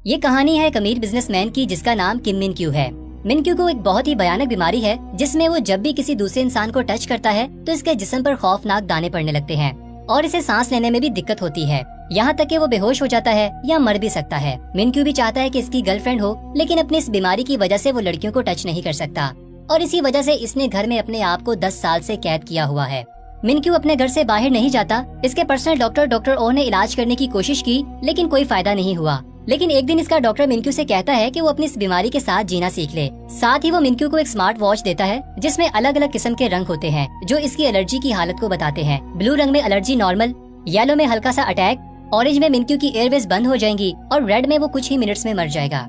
ये कहानी है एक अमीर बिजनेसमैन की जिसका नाम किम मिन क्यू है। मिन क्यू को एक बहुत ही भयानक बीमारी है जिसमें वो जब भी किसी दूसरे इंसान को टच करता है तो इसके जिस्म पर खौफनाक दाने पड़ने लगते हैं और इसे सांस लेने में भी दिक्कत होती है, यहाँ तक कि वो बेहोश हो जाता है या मर भी सकता है। मिन क्यू भी चाहता है कि इसकी गर्लफ्रेंड हो, लेकिन अपनी इस बीमारी की वजह से वो लड़कियों को टच नहीं कर सकता और इसी वजह से इसने घर में अपने आप को 10 साल से कैद किया हुआ है। मिन क्यू अपने घर से बाहर नहीं जाता। इसके पर्सनल डॉक्टर ओ ने इलाज करने की कोशिश की लेकिन कोई फायदा नहीं हुआ। लेकिन एक दिन इसका डॉक्टर मिन क्यू से कहता है कि वो अपनी इस बीमारी के साथ जीना सीख ले। साथ ही वो मिन क्यू को एक स्मार्ट वॉच देता है जिसमें अलग अलग किस्म के रंग होते हैं जो इसकी एलर्जी की हालत को बताते हैं। ब्लू रंग में एलर्जी नॉर्मल, येलो में हल्का सा अटैक, ऑरेंज में मिन क्यू की एयरवेज बंद हो जाएंगी और रेड में वो कुछ ही मिनट्स में मर जाएगा।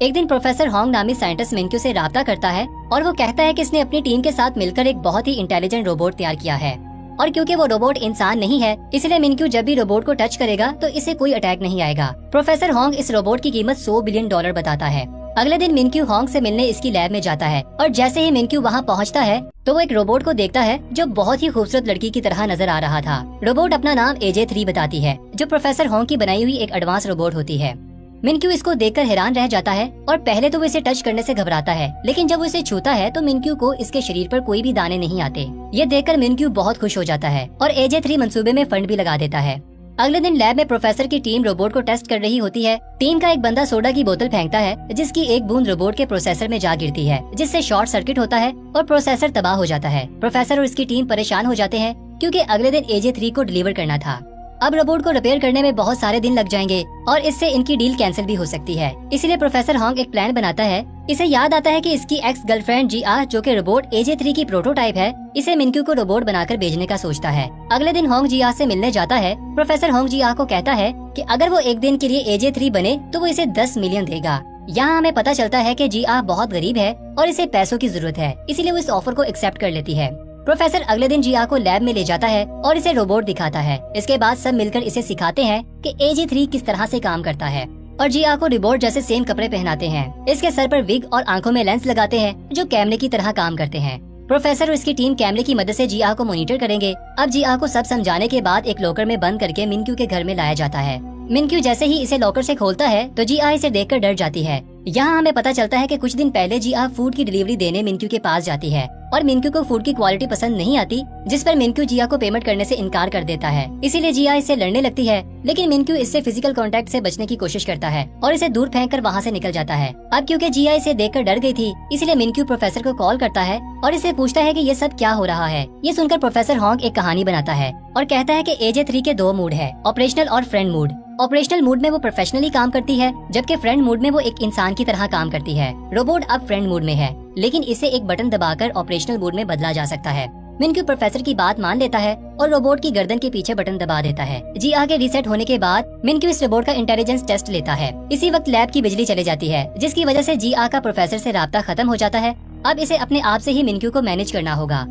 एक दिन प्रोफेसर होंग नामी साइंटिस्ट मिन क्यू से राब्ता करता है और वो कहता है कि इसने अपनी टीम के साथ मिलकर एक बहुत ही इंटेलिजेंट रोबोट तैयार किया है और क्योंकि वो रोबोट इंसान नहीं है इसलिए मिन क्यू जब भी रोबोट को टच करेगा तो इसे कोई अटैक नहीं आएगा। प्रोफेसर होंग इस रोबोट की कीमत $100 बिलियन बताता है। अगले दिन मिन क्यू होंग से मिलने इसकी लैब में जाता है और जैसे ही मिन क्यू वहाँ पहुँचता है तो वो एक रोबोट को देखता है जो बहुत ही खूबसूरत लड़की की तरह नजर आ रहा था। रोबोट अपना नाम AJ3 बताती है जो प्रोफेसर होंग की बनाई हुई एक एडवांस रोबोट होती है। मिन क्यू इसको देखकर हैरान रह जाता है और पहले तो वो इसे टच करने से घबराता है, लेकिन जब वो इसे छूता है तो मिन क्यू को इसके शरीर पर कोई भी दाने नहीं आते। ये देखकर मिन क्यू बहुत खुश हो जाता है और AJ3 मंसूबे में फंड भी लगा देता है। अगले दिन लैब में प्रोफेसर की टीम रोबोट को टेस्ट कर रही होती है। टीम का एक बंदा सोडा की बोतल फेंकता है जिसकी एक बूंद रोबोट के प्रोसेसर में जा गिरती है जिससे शॉर्ट सर्किट होता है और प्रोसेसर तबाह हो जाता है। प्रोफेसर और इसकी टीम परेशान हो जाते हैं क्योंकि अगले दिन AJ3 को डिलीवर करना था। अब रोबोट को रिपेयर करने में बहुत सारे दिन लग जाएंगे और इससे इनकी डील कैंसिल भी हो सकती है। इसलिए प्रोफेसर होंग एक प्लान बनाता है। इसे याद आता है कि इसकी एक्स गर्लफ्रेंड GR जो कि रोबोट AJ3 की प्रोटोटाइप है, इसे मिन क्यू को रोबोट बनाकर भेजने का सोचता है। अगले दिन होंग GR से मिलने जाता है। प्रोफेसर होंग GR को कहता है कि अगर वो एक दिन के लिए AJ3 बने तो वो इसे 10 मिलियन देगा। यहाँ हमें पता चलता है कि GR बहुत गरीब है और इसे पैसों की जरूरत है, इसीलिए वो इस ऑफर को एक्सेप्ट कर लेती है। प्रोफेसर अगले दिन GR को लैब में ले जाता है और इसे रोबोट दिखाता है। इसके बाद सब मिलकर इसे सिखाते हैं कि AJ3 किस तरह से काम करता है और GR को रोबोट जैसे सेम कपड़े पहनाते हैं। इसके सर पर विग और आंखों में लेंस लगाते हैं जो कैमरे की तरह काम करते हैं। प्रोफेसर और इसकी टीम कैमरे की मदद से GR को मॉनिटर करेंगे। अब GR को सब समझाने के बाद एक लॉकर में बंद करके मिन क्यू के घर में लाया जाता है। मिन क्यू जैसे ही इसे लॉकर से खोलता है तो GR इसे देखकर डर जाती है। यहाँ हमें पता चलता है कि कुछ दिन पहले GR फूड की डिलीवरी देने मिन क्यू के पास जाती है और मिन क्यू को फूड की क्वालिटी पसंद नहीं आती, जिस पर मिन क्यू GR को पेमेंट करने से इनकार कर देता है। इसीलिए GR इससे लड़ने लगती है, लेकिन मिन क्यू इससे फिजिकल कांटेक्ट से बचने की कोशिश करता है और इसे दूर फेंक कर वहाँ से निकल जाता है। अब क्योंकि GR इसे देखकर डर गई थी, इसीलिए मिन क्यू प्रोफेसर को कॉल करता है और इसे पूछता है कि ये सब क्या हो रहा है। ये सुनकर प्रोफेसर होंग एक कहानी बनाता है और कहता है कि AJ3 के 2 मूड है, ऑपरेशनल और फ्रेंड मूड। ऑपरेशनल मूड में वो प्रोफेशनली काम करती है, जबकि फ्रेंड मूड में वो एक इंसान की तरह काम करती है। रोबोट अब फ्रेंड मूड में है, लेकिन इसे एक बटन दबाकर ऑपरेशनल मूड में बदला जा सकता है। मिन क्यू प्रोफेसर की बात मान लेता है और रोबोट की गर्दन के पीछे बटन दबा देता है। GR के रीसेट होने के बाद मिन क्यू इस रोबोट का इंटेलिजेंस टेस्ट लेता है। इसी वक्त लैब की बिजली चली जाती है, जिसकी वजह से GR का प्रोफेसर से राब्ता खत्म हो जाता है। अब इसे अपने आप से ही मिन क्यू को मैनेज करना होगा।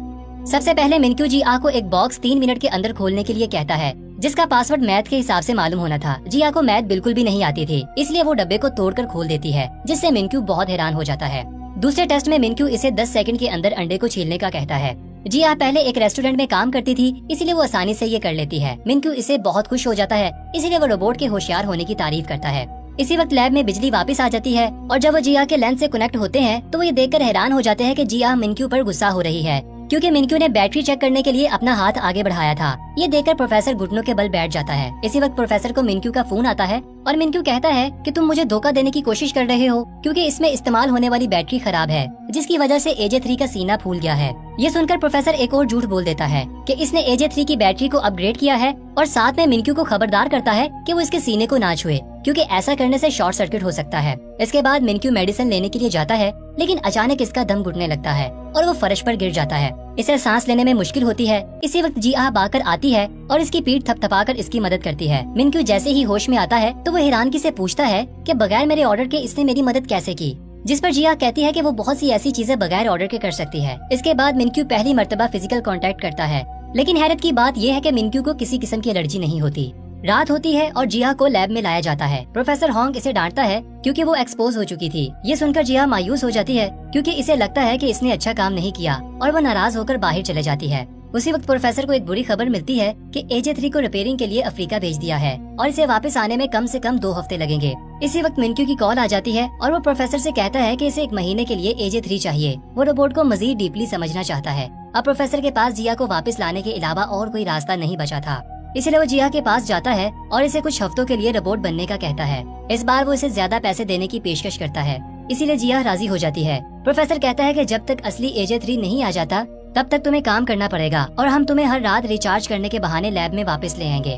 सबसे पहले मिन क्यू GR को एक बॉक्स 3 मिनट के अंदर खोलने के लिए कहता है, जिसका पासवर्ड मैथ के हिसाब से मालूम होना था। GR को मैथ बिल्कुल भी नहीं आती थी, इसलिए वो डब्बे को तोड़कर खोल देती है, जिससे मिन क्यू बहुत हैरान हो जाता है। दूसरे टेस्ट में मिन क्यू इसे 10 सेकंड के अंदर अंडे को छीलने का कहता है। GR पहले एक रेस्टोरेंट में काम करती थी, इसीलिए वो आसानी से ये कर लेती है। मिन क्यू इससे बहुत खुश हो जाता है, इसीलिए वो रोबोट के होशियार होने की तारीफ करता है। इसी वक्त लैब में बिजली वापस आ जाती है और जब वो GR के लेंस से कनेक्ट होते हैं तो वो ये देखकर हैरान हो जाते हैं कि GR मिन क्यू पर गुस्सा हो रही है, क्योंकि मिन क्यू ने बैटरी चेक करने के लिए अपना हाथ आगे बढ़ाया था। ये देखकर प्रोफेसर घुटनों के बल बैठ जाता है। इसी वक्त प्रोफेसर को मिन क्यू का फोन आता है और मिन क्यू कहता है कि तुम मुझे धोखा देने की कोशिश कर रहे हो क्योंकि इसमें इस्तेमाल होने वाली बैटरी खराब है, जिसकी वजह से AJ3 का सीना फूल गया है। ये सुनकर प्रोफेसर एक और झूठ बोल देता है कि इसने AJ3 की बैटरी को अपग्रेड किया है और साथ में मिन क्यू को खबरदार करता है कि वो इसके सीने को ना छुए, क्योंकि ऐसा करने से शॉर्ट सर्किट हो सकता है। इसके बाद मिन क्यू मेडिसिन लेने के लिए जाता है, लेकिन अचानक इसका दम घुटने लगता है और वो फर्श पर गिर जाता है। इसे सांस लेने में मुश्किल होती है। इसी वक्त GR भागकर आती है और इसकी पीठ थपथपाकर इसकी मदद करती है। मिन क्यू जैसे ही होश में आता है तो वो हैरानगी से पूछता है कि बगैर मेरे ऑर्डर के इसने मेरी मदद कैसे की, जिस पर GR कहती है कि वो बहुत सी ऐसी चीजें बगैर ऑर्डर के कर सकती है। इसके बाद मिन क्यू पहली मर्तबा फिजिकल कांटेक्ट करता है, लेकिन हैरत की बात यह है कि मिन क्यू को किसी किस्म की एलर्जी नहीं होती। रात होती है और GR को लैब में लाया जाता है। प्रोफेसर होंग इसे डांटता है क्योंकि वो एक्सपोज हो चुकी थी। ये सुनकर GR मायूस हो जाती है क्योंकि इसे लगता है कि इसने अच्छा काम नहीं किया और वो नाराज होकर बाहर चले जाती है। उसी वक्त प्रोफेसर को एक बुरी खबर मिलती है कि AJ3 को रिपेयरिंग के लिए अफ्रीका भेज दिया है और इसे वापस आने में कम से कम 2 हफ्ते लगेंगे। इसी वक्त मिनक्यू की कॉल आ जाती है और वो प्रोफेसर से कहता है कि इसे 1 महीने के लिए AJ3 चाहिए। वो रोबोट को मजीद डीपली समझना चाहता है। अब प्रोफेसर के पास जिया को वापस लाने के अलावा और कोई रास्ता नहीं बचा था, इसलिए वो जिया के पास जाता है और इसे कुछ हफ्तों के लिए रोबोट बनने का कहता है। इस बार वो इसे ज्यादा पैसे देने की पेशकश करता है, इसीलिए जिया राजी हो जाती है। प्रोफेसर कहता है कि जब तक असली AJ3 नहीं आ जाता तब तक तुम्हें काम करना पड़ेगा और हम तुम्हें हर रात रिचार्ज करने के बहाने लैब में वापस ले आएंगे।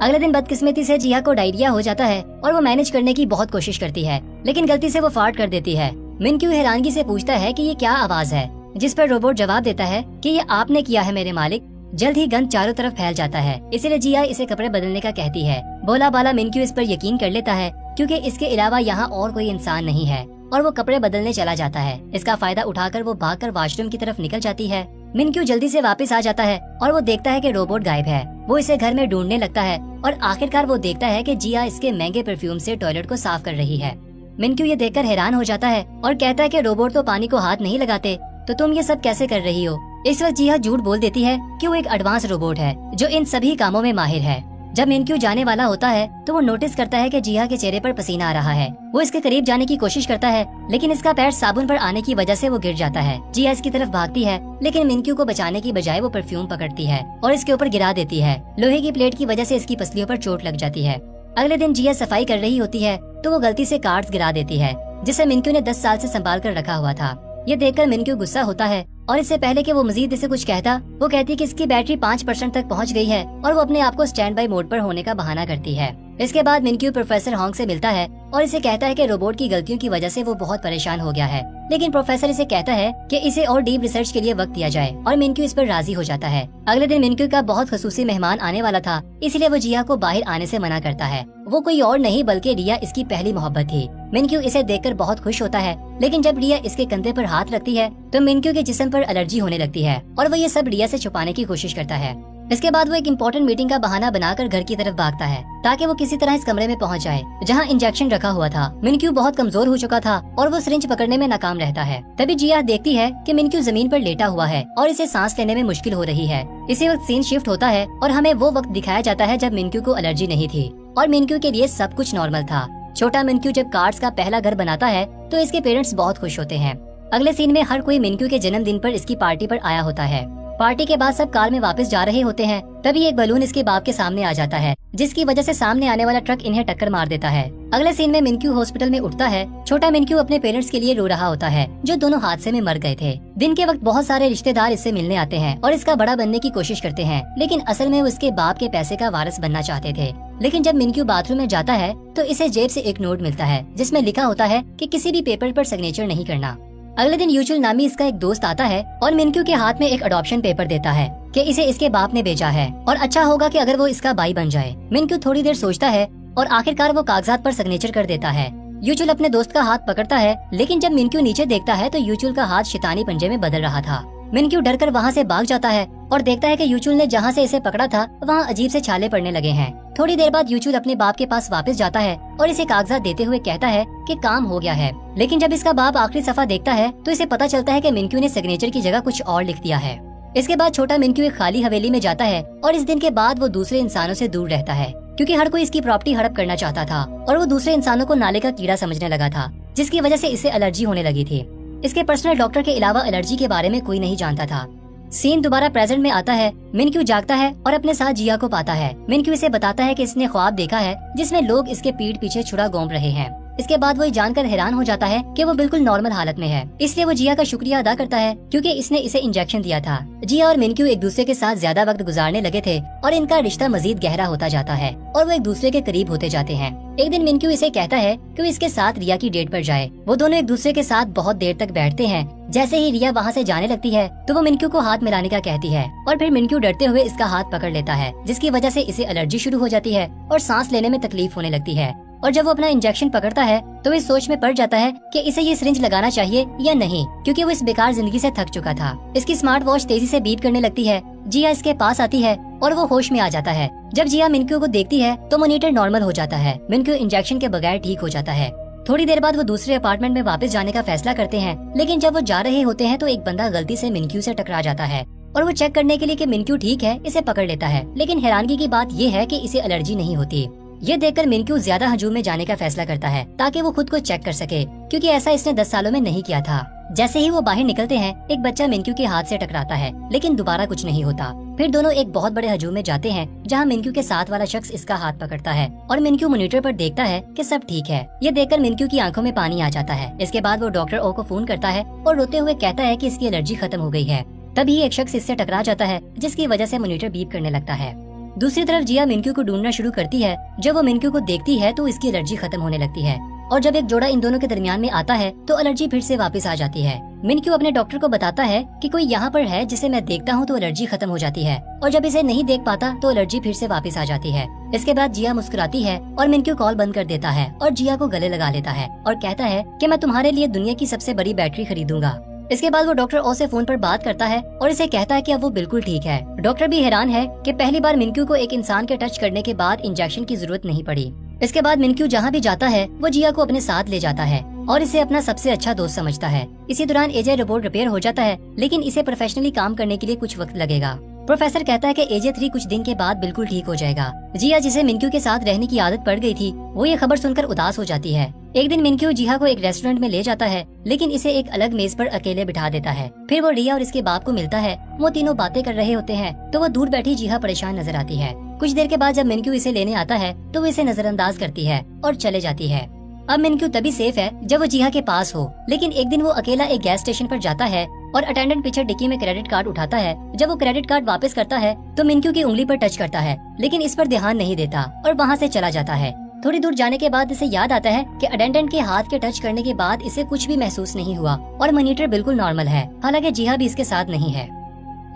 अगले दिन बदकिस्मती से जिया को डायरिया हो जाता है और वो मैनेज करने की बहुत कोशिश करती है, लेकिन गलती से वो फार्ट कर देती है। मिनक्यू हैरानगी से पूछता है कि ये क्या आवाज है, जिस पर रोबोट जवाब देता है कि ये आपने किया है मेरे मालिक। जल्द ही गंध चारों तरफ फैल जाता है, इसीलिए जिया इसे कपड़े बदलने का कहती है। भोला बाला मिनक्यू इस पर यकीन कर लेता है क्योंकि इसके अलावा यहाँ और कोई इंसान नहीं है और वो कपड़े बदलने चला जाता है। इसका फायदा उठाकर वो भागकर वॉशरूम की तरफ निकल जाती है। मिनक्यू जल्दी से वापस आ जाता है और वो देखता है कि रोबोट गायब है। वो इसे घर में ढूंढने लगता है और आखिरकार वो देखता है कि जिया इसके महंगे परफ्यूम से टॉयलेट को साफ कर रही है। मिनक्यू ये देखकर हैरान हो जाता है और कहता है कि रोबोट तो पानी को हाथ नहीं लगाते, तो तुम ये सब कैसे कर रही हो। इस वक्त जिया झूठ बोल देती है कि वो एक एडवांस रोबोट है जो इन सभी कामों में माहिर है। जब मिनक्यू जाने वाला होता है तो वो नोटिस करता है कि जिया के चेहरे पर पसीना आ रहा है। वो इसके करीब जाने की कोशिश करता है, लेकिन इसका पैर साबुन पर आने की वजह से वो गिर जाता है। जिया इसकी तरफ भागती है, लेकिन मिनक्यू को बचाने की बजाय वो परफ्यूम पकड़ती है और इसके ऊपर गिरा देती है। लोहे की प्लेट की वजह से इसकी पसलियों पर चोट लग जाती है। अगले दिन जिया सफाई कर रही होती है तो वो गलती से कार्ड्स गिरा देती है, जिसे मिनक्यू ने 10 साल से संभाल कर रखा हुआ था। ये देखकर मिनक्यू गुस्सा होता है और इससे पहले कि वो मजीद इसे कुछ कहता, वो कहती कि इसकी बैटरी 5% तक पहुंच गई है और वो अपने आप को स्टैंड बाई मोड पर होने का बहाना करती है। इसके बाद मिनक्यू प्रोफेसर हॉन्ग से मिलता है और इसे कहता है कि रोबोट की गलतियों की वजह से वो बहुत परेशान हो गया है, लेकिन प्रोफेसर इसे कहता है कि इसे और डीप रिसर्च के लिए वक्त दिया जाए और मिनक्यू इस पर राजी हो जाता है। अगले दिन मिनक्यू का बहुत खसूसी मेहमान आने वाला था, इसलिए वो जिया को बाहर आने से मना करता है। वो कोई और नहीं बल्कि रिया इसकी पहली मोहब्बत थी। मिनक्यू इसे देखकर बहुत खुश होता है, लेकिन जब रिया इसके कंधे पर हाथ रखती है तो मिनक्यू के जिस्म पर एलर्जी होने लगती है और वो ये सब रिया से छुपाने की कोशिश करता है। इसके बाद वो एक इम्पोर्टेंट मीटिंग का बहाना बनाकर घर की तरफ भागता है ताकि वो किसी तरह इस कमरे में पहुंच जाए जहां इंजेक्शन रखा हुआ था। मिनक्यू बहुत कमजोर हो चुका था और वो सिरिंज पकड़ने में नाकाम रहता है। तभी जिया देखती है कि मिनक्यू जमीन पर लेटा हुआ है और इसे सांस लेने में मुश्किल हो रही है। इसी वक्त सीन शिफ्ट होता है और हमें वो वक्त दिखाया जाता है जब मिनक्यू को एलर्जी नहीं थी और मिनक्यू के लिए सब कुछ नॉर्मल था। छोटा मिनक्यू जब कार्ड्स का पहला घर बनाता है तो इसके पेरेंट्स बहुत खुश होते हैं। अगले सीन में हर कोई मिनक्यू के जन्मदिन पर इसकी पार्टी पर आया होता है। पार्टी के बाद सब कार में वापस जा रहे होते हैं, तभी एक बलून इसके बाप के सामने आ जाता है, जिसकी वजह से सामने आने वाला ट्रक इन्हें टक्कर मार देता है। अगले सीन में मिनक्यू हॉस्पिटल में उठता है। छोटा मिनक्यू अपने पेरेंट्स के लिए रो रहा होता है जो दोनों हादसे में मर गए थे। दिन के वक्त बहुत सारे रिश्तेदार इससे मिलने आते हैं और इसका बड़ा बनने की कोशिश करते हैं, लेकिन असल में वो इसके बाप के पैसे का वारिस बनना चाहते थे। लेकिन जब मिनक्यू बाथरूम में जाता है तो इसे जेब से एक नोट मिलता है जिसमें लिखा होता है कि किसी भी पेपर पर सिग्नेचर नहीं करना। अगले दिन यूचुल नामी इसका एक दोस्त आता है और मिनक्यू के हाथ में एक अडॉप्शन पेपर देता है कि इसे इसके बाप ने भेजा है और अच्छा होगा कि अगर वो इसका भाई बन जाए। मिनक्यू थोड़ी देर सोचता है और आखिरकार वो कागजात पर सिग्नेचर कर देता है। यूचुल अपने दोस्त का हाथ पकड़ता है, लेकिन जब मिनक्यू नीचे देखता है तो यूचुल का हाथ शैतानी पंजे में बदल रहा था। मिनक्यू डरकर वहाँ से भाग जाता है और देखता है कि यूचुल ने जहाँ से इसे पकड़ा था वहाँ अजीब से छाले पड़ने लगे हैं। थोड़ी देर बाद यूचुल अपने बाप के पास वापस जाता है और इसे कागजात देते हुए कहता है कि काम हो गया है। लेकिन जब इसका बाप आखिरी सफा देखता है तो इसे पता चलता है कि मिनक्यू ने सिग्नेचर की जगह कुछ और लिख दिया है। इसके बाद छोटा मिनक्यू एक खाली हवेली में जाता है और इस दिन के बाद वो दूसरे इंसानों से दूर रहता है क्योंकि हर कोई इसकी प्रॉपर्टी हड़प करना चाहता था और वो दूसरे इंसानों को नाले का कीड़ा समझने लगा था, जिसकी वजह से इसे एलर्जी होने लगी थी। इसके पर्सनल डॉक्टर के अलावा एलर्जी के बारे में कोई नहीं जानता था। सीन दोबारा प्रेजेंट में आता है। मिनक्यू जागता है और अपने साथ जिया को पाता है। मिनक्यू इसे बताता है कि इसने ख्वाब देखा है जिसमें लोग इसके पीठ पीछे छुरा घोंप रहे हैं। इसके बाद वो जानकर हैरान हो जाता है कि वो बिल्कुल नॉर्मल हालत में है, इसलिए वो जिया का शुक्रिया अदा करता है क्योंकि इसने इसे इंजेक्शन दिया था। जिया और मिनक्यू एक दूसरे के साथ ज्यादा वक्त गुजारने लगे थे और इनका रिश्ता मजीद गहरा होता जाता है और वो एक दूसरे के करीब होते जाते हैं। एक दिन मिनक्यू इसे कहता है कि वो इसके साथ रिया की डेट पर जाए। वो दोनों एक दूसरे के साथ बहुत देर तक बैठते हैं। जैसे ही रिया वहाँ से जाने लगती है तो वो मिनक्यू को हाथ मिलाने का कहती है और फिर मिनक्यू डरते हुए इसका हाथ पकड़ लेता है, जिसकी वजह से इसे एलर्जी शुरू हो जाती है और सांस लेने में तकलीफ होने लगती है। और जब वो अपना इंजेक्शन पकड़ता है तो वो इस सोच में पड़ जाता है कि इसे ये सिरिंज लगाना चाहिए या नहीं, क्योंकि वो इस बेकार जिंदगी से थक चुका था। इसकी स्मार्ट वॉच तेजी से बीप करने लगती है। जिया इसके पास आती है और वो होश में आ जाता है। जब जिया मिनक्यू को देखती है तो मॉनिटर नॉर्मल हो जाता है। मिनक्यू इंजेक्शन के बगैर ठीक हो जाता है। थोड़ी देर बाद वो दूसरे अपार्टमेंट में वापस जाने का फैसला करते हैं, लेकिन जब वो जा रहे होते हैं तो एक बंदा गलती से मिनक्यू से टकरा जाता है। और वो चेक करने के लिए कि मिनक्यू ठीक है इसे पकड़ लेता है। लेकिन हैरानगी की बात ये है कि इसे एलर्जी नहीं होती। ये देखकर मिनक्यू ज्यादा हजूम में जाने का फैसला करता है ताकि वो खुद को चेक कर सके, क्योंकि ऐसा इसने 10 सालों में नहीं किया था। जैसे ही वो बाहर निकलते हैं, एक बच्चा मिनक्यू के हाथ से टकराता है, लेकिन दोबारा कुछ नहीं होता। फिर दोनों एक बहुत बड़े हजूम में जाते हैं, जहाँ मिनक्यू के साथ वाला शख्स इसका हाथ पकड़ता है और मिनक्यू मॉनिटर पर देखता है कि सब ठीक है। ये देखकर मिनक्यू की आंखों में पानी आ जाता है। इसके बाद वो डॉक्टर ओ को फोन करता है और रोते हुए कहता है कि इसकी एलर्जी खत्म हो गई है। तभी एक शख्स इससे टकरा जाता है, जिसकी वजह से मॉनिटर बीप करने लगता है। दूसरी तरफ जिया मिनक्यू को ढूंढना शुरू करती है। जब वो मिनक्यू को देखती है तो इसकी एलर्जी खत्म होने लगती है, और जब एक जोड़ा इन दोनों के दरमियान में आता है तो एलर्जी फिर से वापस आ जाती है। मिनक्यू अपने डॉक्टर को बताता है कि कोई यहाँ पर है जिसे मैं देखता हूँ तो एलर्जी खत्म हो जाती है, और जब इसे नहीं देख पाता तो एलर्जी फिर से वापस आ जाती है। इसके बाद जिया मुस्कुराती है और मिनक्यू कॉल बंद कर देता है और जिया को गले लगा लेता है और कहता है कि मैं तुम्हारे लिए दुनिया की सबसे बड़ी बैटरी खरीदूंगा। इसके बाद वो डॉक्टर ओ से फोन पर बात करता है और इसे कहता है कि अब वो बिल्कुल ठीक है। डॉक्टर भी हैरान है कि पहली बार मिनक्यू को एक इंसान के टच करने के बाद इंजेक्शन की जरूरत नहीं पड़ी। इसके बाद मिनक्यू जहाँ भी जाता है वो जिया को अपने साथ ले जाता है और इसे अपना सबसे अच्छा दोस्त समझता है। इसी दौरान एजे रोबोट रिपेयर हो जाता है, लेकिन इसे प्रोफेशनली काम करने के लिए कुछ वक्त लगेगा। प्रोफेसर कहता है कि एजे 3 कुछ दिन के बाद बिल्कुल ठीक हो जाएगा। जिया, जिसे मिनक्यू के साथ रहने की आदत पड़ गई थी, वो ये खबर सुनकर उदास हो जाती है। एक दिन मिनक्यू जिया को एक रेस्टोरेंट में ले जाता है, लेकिन इसे एक अलग मेज पर अकेले बिठा देता है। फिर वो रिया और इसके बाप को मिलता है। वो तीनों बातें कर रहे होते हैं तो वो दूर बैठी जिया परेशान नजर आती है। कुछ देर के बाद जब मिनक्यू इसे लेने आता है तो वो इसे नजरअंदाज करती है और चले जाती है। अब मिनक्यू तभी सेफ है जब वो जिया के पास हो, लेकिन एक दिन वो अकेला एक गैस स्टेशन पर जाता है और अटेंडेंट पीछे डिक्की में क्रेडिट कार्ड उठाता है। जब वो क्रेडिट कार्ड वापस करता है तो मिनक्यू की उंगली पर टच करता है, लेकिन इस पर ध्यान नहीं देता और वहाँ से चला जाता है। थोड़ी दूर जाने के बाद इसे याद आता है कि अटेंडेंट के हाथ के टच करने के बाद इसे कुछ भी महसूस नहीं हुआ और मॉनिटर बिल्कुल नॉर्मल है, हालांकि जिया भी इसके साथ नहीं है।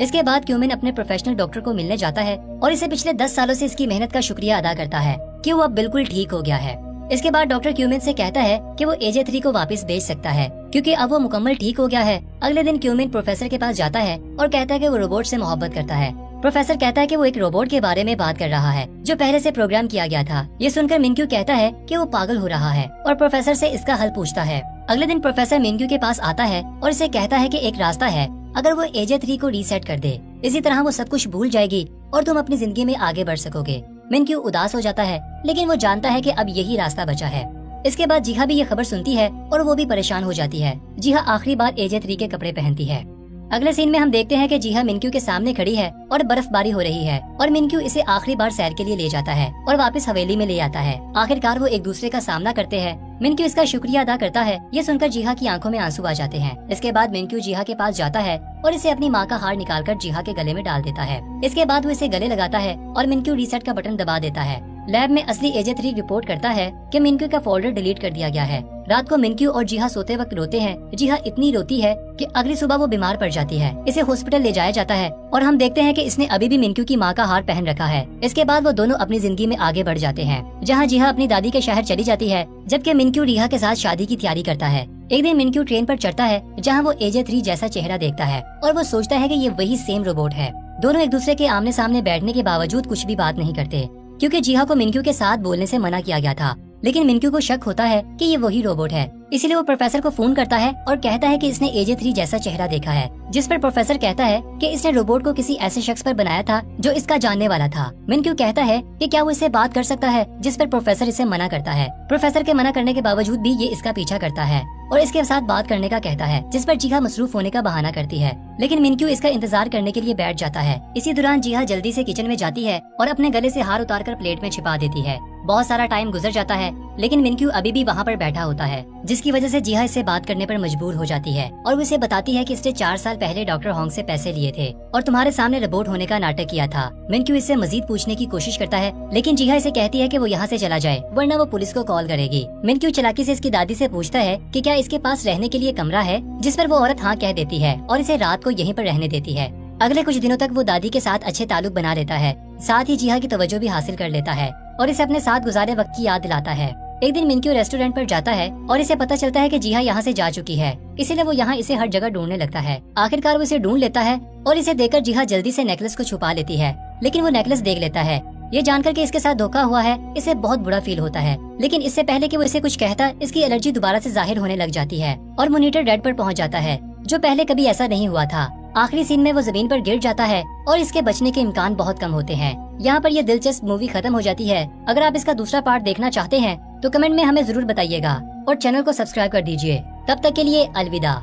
इसके बाद क्यूमिन अपने प्रोफेशनल डॉक्टर को मिलने जाता है और इसे पिछले 10 सालों से इसकी मेहनत का शुक्रिया अदा करता है कि वो अब बिल्कुल ठीक हो गया है। इसके बाद डॉक्टर क्यूमिन से कहता है कि वो एजे 3 को वापस भेज सकता है क्योंकि अब वो मुकम्मल ठीक हो गया है। अगले दिन क्यूमिन प्रोफेसर के पास जाता है और कहता है कि वो रोबोट से मोहब्बत करता है। प्रोफेसर कहता है कि वो एक रोबोट के बारे में बात कर रहा है जो पहले से प्रोग्राम किया गया था। ये सुनकर मिनक्यू कहता है कि वो पागल हो रहा है और प्रोफेसर से इसका हल पूछता है। अगले दिन प्रोफेसर मिनक्यू के पास आता है और इसे कहता है कि एक रास्ता है, अगर वो एजे 3 को रीसेट कर दे, इसी तरह वो सब कुछ भूल जाएगी और तुम अपनी जिंदगी में आगे बढ़ सकोगे। मिनक्यू उदास हो जाता है, लेकिन वो जानता है कि अब यही रास्ता बचा है। इसके बाद जिहा भी ये खबर सुनती है और वो भी परेशान हो जाती है। जिहा आखिरी बार एजे 3 के कपड़े पहनती है। अगले सीन में हम देखते हैं कि जिहा मिनक्यू के सामने खड़ी है और बर्फबारी हो रही है और मिनक्यू इसे आखिरी बार सैर के लिए ले जाता है और वापस हवेली में ले आता है। आखिरकार वो एक दूसरे का सामना करते हैं। मिनक्यू इसका शुक्रिया अदा करता है। ये सुनकर जिहा की आंखों में आंसू आ जाते हैं। इसके बाद मिनक्यू जिहा के पास जाता है और इसे अपनी माँ का हार निकालकर जिहा के गले में डाल देता है। इसके बाद वो इसे गले लगाता है और मिनक्यू रीसेट का बटन दबा देता है। लैब में असली एजे 3 रिपोर्ट करता है कि मिनक्यू का फोल्डर डिलीट कर दिया गया है। रात को मिनक्यू और जिहा सोते वक्त रोते हैं। जिहा इतनी रोती है कि अगली सुबह वो बीमार पड़ जाती है। इसे हॉस्पिटल ले जाया जाता है और हम देखते हैं कि इसने अभी भी मिनक्यू की माँ का हार पहन रखा है। इसके बाद वो दोनों अपनी जिंदगी में आगे बढ़ जाते हैं, जहाँ जिहा अपनी दादी के शहर चली जाती है, जबकि मिनक्यू रिहा के साथ शादी की तैयारी करता है। एक दिन मिनक्यू ट्रेन पर चढ़ता है जहाँ वो एजे 3 जैसा चेहरा देखता है और वो सोचता है कि ये वही सेम रोबोट है। दोनों एक दूसरे के आमने सामने बैठने के बावजूद कुछ भी बात नहीं करते, क्योंकि जिहा को मिनक्यू के साथ बोलने से मना किया गया था। लेकिन मिनक्यू को शक होता है कि ये वही रोबोट है, इसीलिए वो प्रोफेसर को फोन करता है और कहता है कि इसने एजे 3 जैसा चेहरा देखा है, जिस पर प्रोफेसर कहता है कि इसने रोबोट को किसी ऐसे शख्स पर बनाया था जो इसका जानने वाला था। मिनक्यू कहता है कि क्या वो इससे बात कर सकता है, जिस पर प्रोफेसर इसे मना करता है। प्रोफेसर के मना करने के बावजूद भी ये इसका पीछा करता है और इसके साथ बात करने का कहता है, जिस पर जिहा मसरूफ होने का बहाना करती है। लेकिन मिनक्यू इसका इंतजार करने के लिए बैठ जाता है। इसी दौरान जिहा जल्दी से किचन में जाती है और अपने गले से हार उतारकर प्लेट में छिपा देती है। बहुत सारा टाइम गुजर जाता है, लेकिन मिनक्यू अभी भी वहाँ पर बैठा होता है, जिसकी वजह से जिहा इससे बात करने पर मजबूर हो जाती है और वो इसे बताती है कि इसने 4 साल पहले डॉक्टर होंग से पैसे लिए थे और तुम्हारे सामने रोबोट होने का नाटक किया था। मिनक्यू इससे मजीद पूछने की कोशिश करता है, लेकिन जिहा इसे कहती है कि वो यहाँ से चला जाए, वरना वो पुलिस को कॉल करेगी। मिनक्यू चालाकी से इसकी दादी से पूछता है कि क्या इसके पास रहने के लिए कमरा है, जिस पर वो औरत हाँ कह देती है और इसे रात को यहीं पर रहने देती है। अगले कुछ दिनों तक वो दादी के साथ अच्छे ताल्लुक बना लेता है, साथ ही जिहा की तवज्जो भी हासिल कर लेता है और इसे अपने साथ गुजारे वक्त की याद दिलाता है। एक दिन मिनक्यू रेस्टोरेंट पर जाता है और इसे पता चलता है कि जिहा यहाँ से जा चुकी है, इसीलिए वो यहाँ इसे हर जगह ढूंढने लगता है। आखिरकार वो इसे ढूंढ लेता है और इसे देखकर जिहा जल्दी से नेकलेस को छुपा लेती है, लेकिन वो नेकलेस देख लेता है। ये जानकर के इसके साथ धोखा हुआ है, इसे बहुत बुरा फील होता है, लेकिन इससे पहले कि वो इसे कुछ कहता, इसकी एलर्जी दोबारा से जाहिर होने लग जाती है और मॉनिटर डेड पर पहुंच जाता है, जो पहले कभी ऐसा नहीं हुआ था। आखिरी सीन में वो जमीन पर गिर जाता है और इसके बचने के इम्कान बहुत कम होते हैं। यहाँ पर यह दिलचस्प मूवी खत्म हो जाती है। अगर आप इसका दूसरा पार्ट देखना चाहते हैं तो कमेंट में हमें जरूर बताइएगा और चैनल को सब्सक्राइब कर दीजिए। तब तक के लिए अलविदा।